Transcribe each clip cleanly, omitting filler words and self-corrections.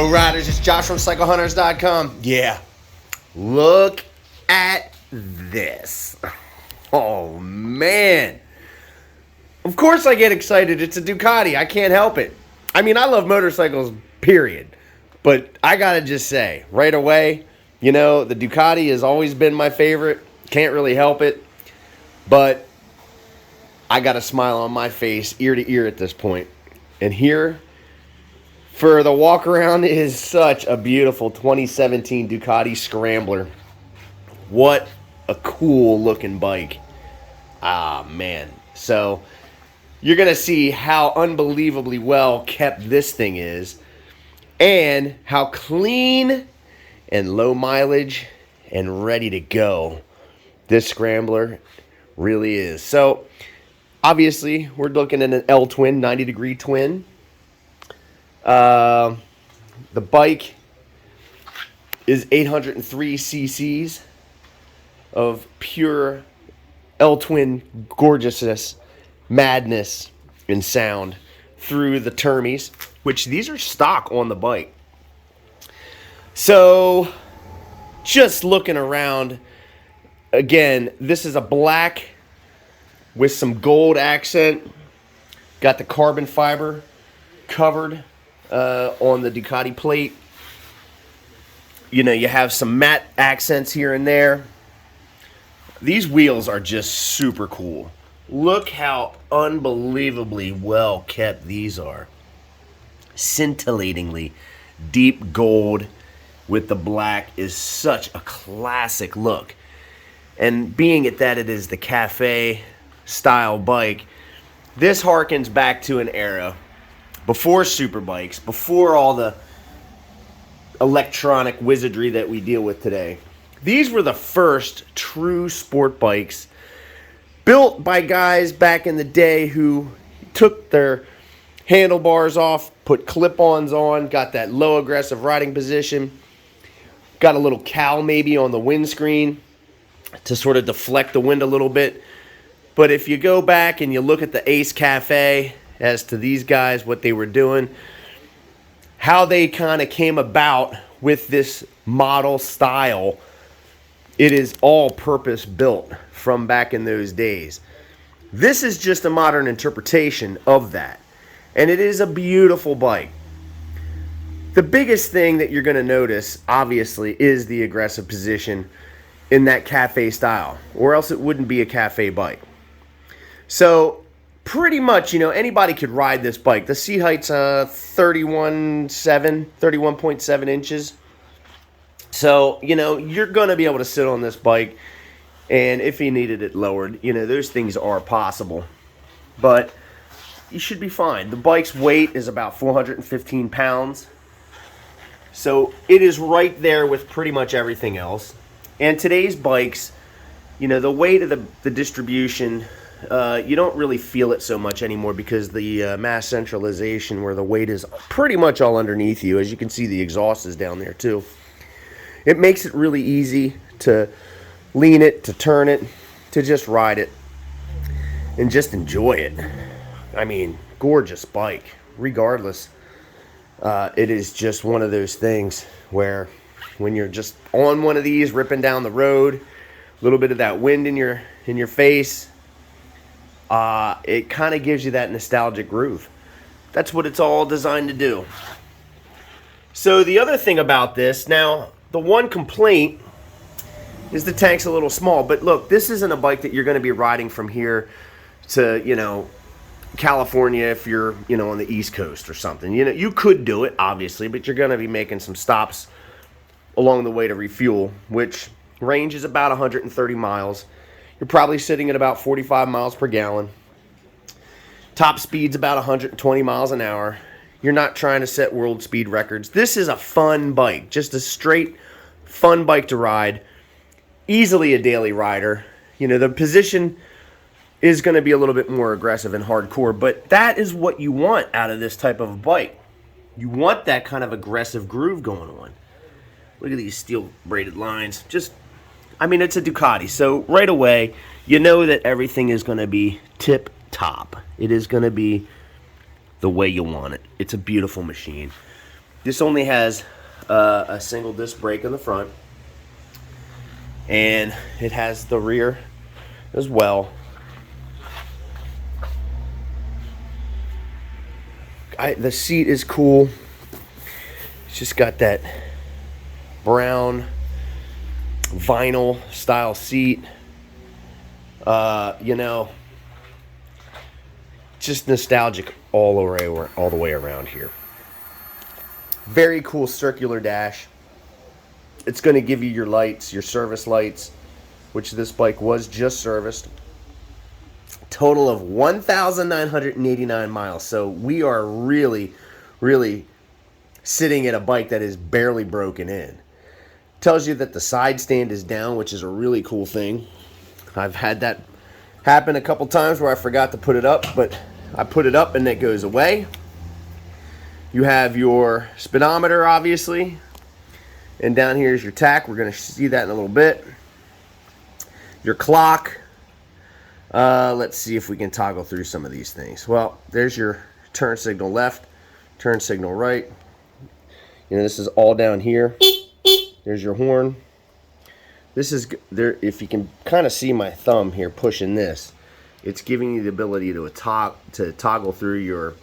Hello riders, it's Josh from CycleHunters.com. Yeah, look at this. Oh man. Of course I get excited. It's a Ducati. I can't help it. I mean, I love motorcycles, period. But I gotta just say, right away, you know, the Ducati has always been my favorite. Can't really help it. But I got a smile on my face, ear to ear at this point. And here, for the walk around, is such a beautiful 2017 Ducati Scrambler. What a cool looking bike. Ah, man. So, you're going to see how unbelievably well kept this thing is, and how clean and low mileage and ready to go this Scrambler really is. So, obviously, we're looking at an L-twin, 90-degree twin. The bike is 803 cc's of pure L-twin gorgeousness, madness, and sound through the Termies, which these are stock on the bike. So, just looking around, again, this is a black with some gold accent. Got the carbon fiber covered on the Ducati plate. You know, you have some matte accents here and there. These wheels are just super cool. Look how unbelievably well kept these are. Scintillatingly deep gold with the black is such a classic look. And being at that it is the cafe style bike, this harkens back to an era before superbikes, before all the electronic wizardry that we deal with today. These were the first true sport bikes built by guys back in the day who took their handlebars off, put clip-ons on, got that low aggressive riding position, got a little cowl maybe on the windscreen to sort of deflect the wind a little bit. But if you go back and you look at the Ace Cafe as to these guys, what they were doing, how they kind of came about with this model style, it is all purpose built from back in those days. This is just a modern interpretation of that. And it is a beautiful bike. The biggest thing that you're going to notice, obviously, is the aggressive position in that cafe style, or else it wouldn't be a cafe bike. So, pretty much, you know, anybody could ride this bike. The seat height's 31.7 inches. So, you know, you're going to be able to sit on this bike, and if you needed it lowered, you know, those things are possible. But you should be fine. The bike's weight is about 415 pounds. So it is right there with pretty much everything else. And today's bikes, you know, the weight of the distribution, you don't really feel it so much anymore because the mass centralization where the weight is pretty much all underneath you. As you can see, the exhaust is down there too. It makes it really easy to lean it, to turn it, to just ride it, and just enjoy it. I mean, gorgeous bike, regardless. It is just one of those things where when you're just on one of these, ripping down the road, a little bit of that wind in your face, it kind of gives you that nostalgic groove. That's what it's all designed to do. So the other thing about this, now, the one complaint is the tank's a little small. But look, this isn't a bike that you're going to be riding from here to, you know, California if you're, you know, on the East Coast or something. You know, you could do it, obviously, but you're going to be making some stops along the way to refuel, which range is about 130 miles. You're probably sitting at about 45 miles per gallon. Top speed's about 120 miles an hour. You're not trying to set world speed records. This is a fun bike, just a straight fun bike to ride. Easily a daily rider. You know, the position is going to be a little bit more aggressive and hardcore, but that is what you want out of this type of a bike. You want that kind of aggressive groove going on. Look at these steel braided lines. Just, I mean, it's a Ducati, so right away, you know that everything is going to be tip top. It is going to be the way you want it. It's a beautiful machine. This only has a single disc brake in the front, and it has the rear as well. The seat is cool. It's just got that brown vinyl style seat. You know, just nostalgic all the way around here. Very cool circular dash. It's going to give you your lights, your service lights, which this bike was just serviced. Total of 1,989 miles. So we are really, really sitting at a bike that is barely broken in. Tells you that the side stand is down, which is a really cool thing. I've had that happen a couple times where I forgot to put it up, but I put it up and it goes away. You have your speedometer, obviously, and down here is your tach. We're going to see that in a little bit. Your clock. Let's see if we can toggle through some of these things. Well, there's your turn signal left, turn signal right. You know, this is all down here. There's your horn. This is there. If you can kind of see my thumb here pushing this, it's giving you the ability to toggle through your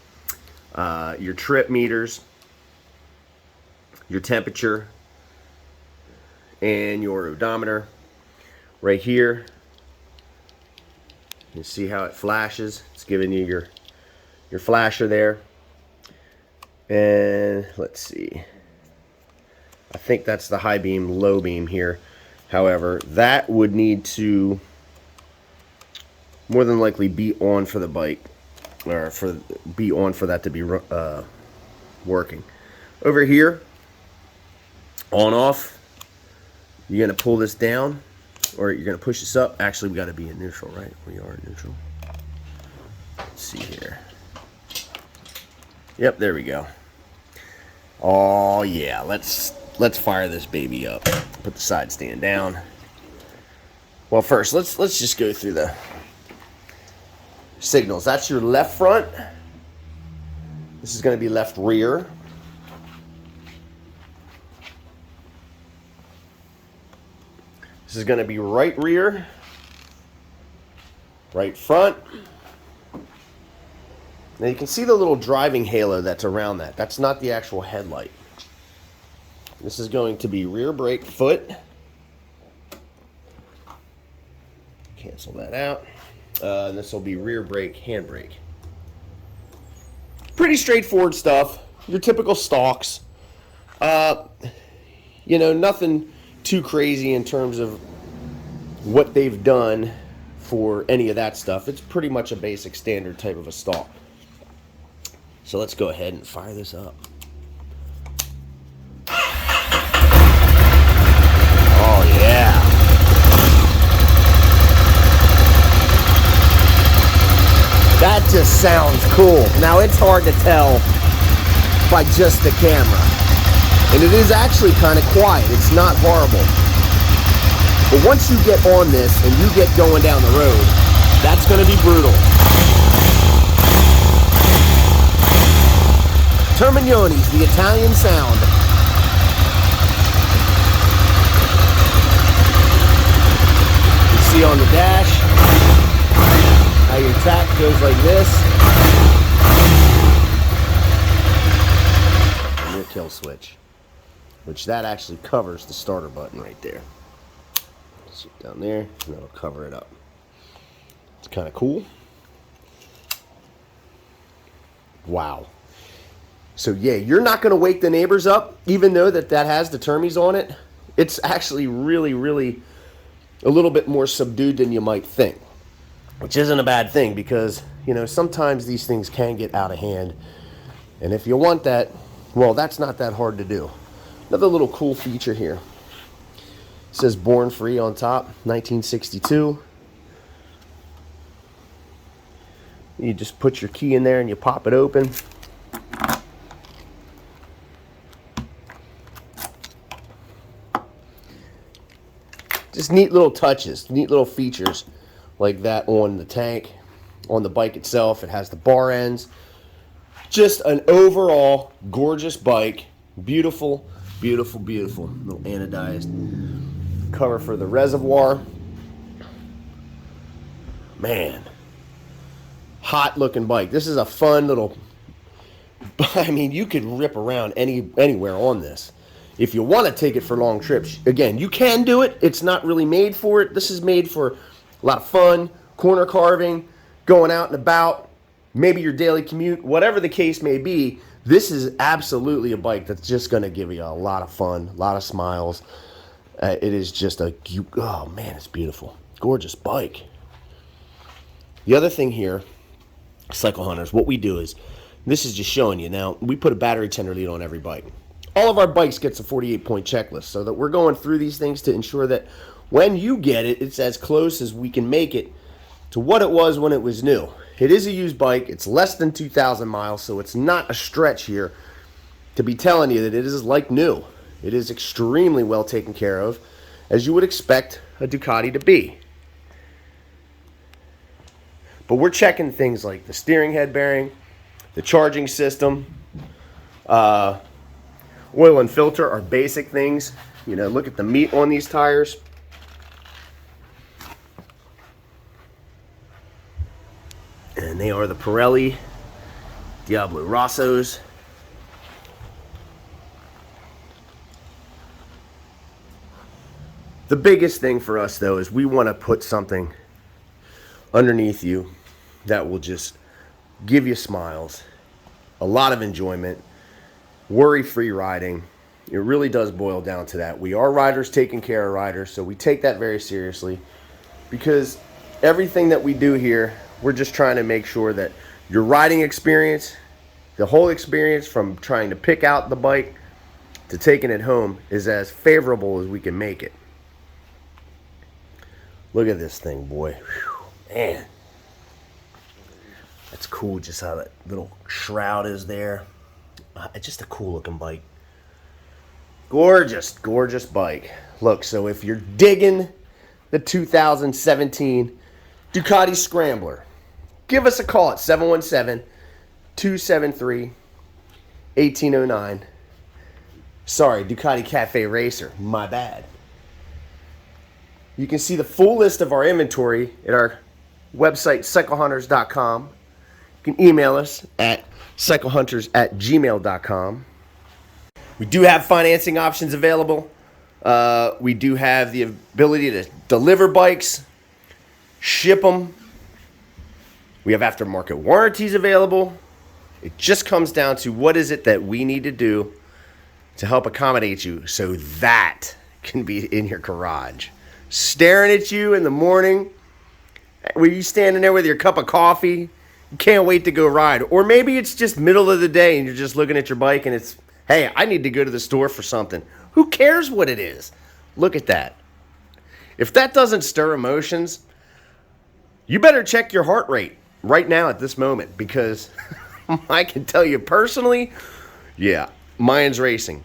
trip meters, your temperature, and your odometer. Right here, you see how it flashes. It's giving you your flasher there. And let's see. I think that's the high beam, low beam here. However, that would need to more than likely be on for the bike, or be on for that to be working. Over here, on off, you're going to pull this down, or you're going to push this up. Actually, we got to be in neutral, right? We are in neutral. Let's see here. Yep, there we go. Oh yeah, let's fire this baby up. Put the side stand down. Well, first let's just go through the signals. That's your left front. This is going to be left rear. This is going to be right rear, right front. Now you can see the little driving halo that's around that. That's not the actual headlight. This is going to be rear brake foot. Cancel that out. And this will be rear brake, handbrake. Pretty straightforward stuff. Your typical stalks. You know, nothing too crazy in terms of what they've done for any of that stuff. It's pretty much a basic standard type of a stalk. So let's go ahead and fire this up. Oh yeah. That just sounds cool. Now it's hard to tell by just the camera. And it is actually kind of quiet. It's not horrible. But once you get on this and you get going down the road, that's going to be brutal. Termagnone's, the Italian sound. You see on the dash how your tach goes like this. And your kill switch, which that actually covers the starter button right there. See it down there, and that'll cover it up. It's kind of cool. Wow. So yeah, you're not going to wake the neighbors up, even though that has the termies on it. It's actually really, really a little bit more subdued than you might think, which isn't a bad thing because, you know, sometimes these things can get out of hand. And if you want that, well, that's not that hard to do. Another little cool feature here. It says born free on top, 1962. You just put your key in there and you pop it open. Just neat little touches, neat little features like that on the tank, on the bike itself. It has the bar ends. Just an overall gorgeous bike. Beautiful, beautiful, beautiful. Little anodized cover for the reservoir. Man, hot looking bike. This is a fun little, I mean, you could rip around anywhere on this. If you want to take it for long trips, again, you can do it. It's not really made for it. This is made for a lot of fun, corner carving, going out and about, maybe your daily commute, whatever the case may be. This is absolutely a bike that's just going to give you a lot of fun, a lot of smiles. It is just oh man, it's beautiful. Gorgeous bike. The other thing here, Cycle Hunters, what we do is, this is just showing you. Now, we put a battery tender lead on every bike. All of our bikes gets a 48-point checklist, so that we're going through these things to ensure that when you get it, it's as close as we can make it to what it was when it was new. It is a used bike. It's less than 2,000 miles, so it's not a stretch here to be telling you that it is like new. It is extremely well taken care of, as you would expect a Ducati to be. But we're checking things like the steering head bearing, the charging system, oil and filter are basic things. You know, look at the meat on these tires. And they are the Pirelli Diablo Rossos. The biggest thing for us, though, is we want to put something underneath you that will just give you smiles, a lot of enjoyment, worry-free riding. It really does boil down to that. We are riders taking care of riders, so we take that very seriously, because everything that we do here, we're just trying to make sure that your riding experience, the whole experience from trying to pick out the bike to taking it home, is as favorable as we can make it. Look at this thing, boy. Whew, man. That's cool, just how that little shroud is there. It's just a cool looking bike. Gorgeous, gorgeous bike. Look, so if you're digging the 2017 Ducati Scrambler, give us a call at 717-273-1809. Sorry, Ducati Café Racer. My bad. You can see the full list of our inventory at our website, cyclehunters.com. You can email us at cyclehunters@gmail.com. We do have financing options available. We do have the ability to deliver bikes, ship them. We have aftermarket warranties available. It just comes down to what is it that we need to do to help accommodate you so that can be in your garage, staring at you in the morning, where you standing there with your cup of coffee. You can't wait to go ride. Or maybe it's just middle of the day and you're just looking at your bike and it's, hey, I need to go to the store for something. Who cares what it is? Look at that. If that doesn't stir emotions, you better check your heart rate right now at this moment, because I can tell you personally, yeah, mine's racing.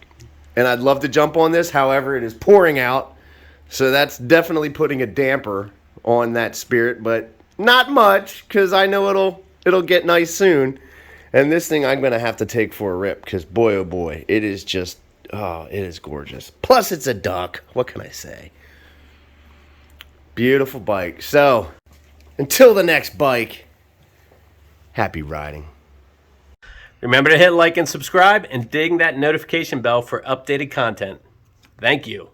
And I'd love to jump on this. However, it is pouring out. So that's definitely putting a damper on that spirit, but not much, because I know it'll get nice soon. And this thing I'm going to have to take for a rip, because boy, oh boy, it is just, oh, it is gorgeous. Plus, it's a duck. What can I say? Beautiful bike. So, until the next bike, happy riding. Remember to hit like and subscribe and ding that notification bell for updated content. Thank you.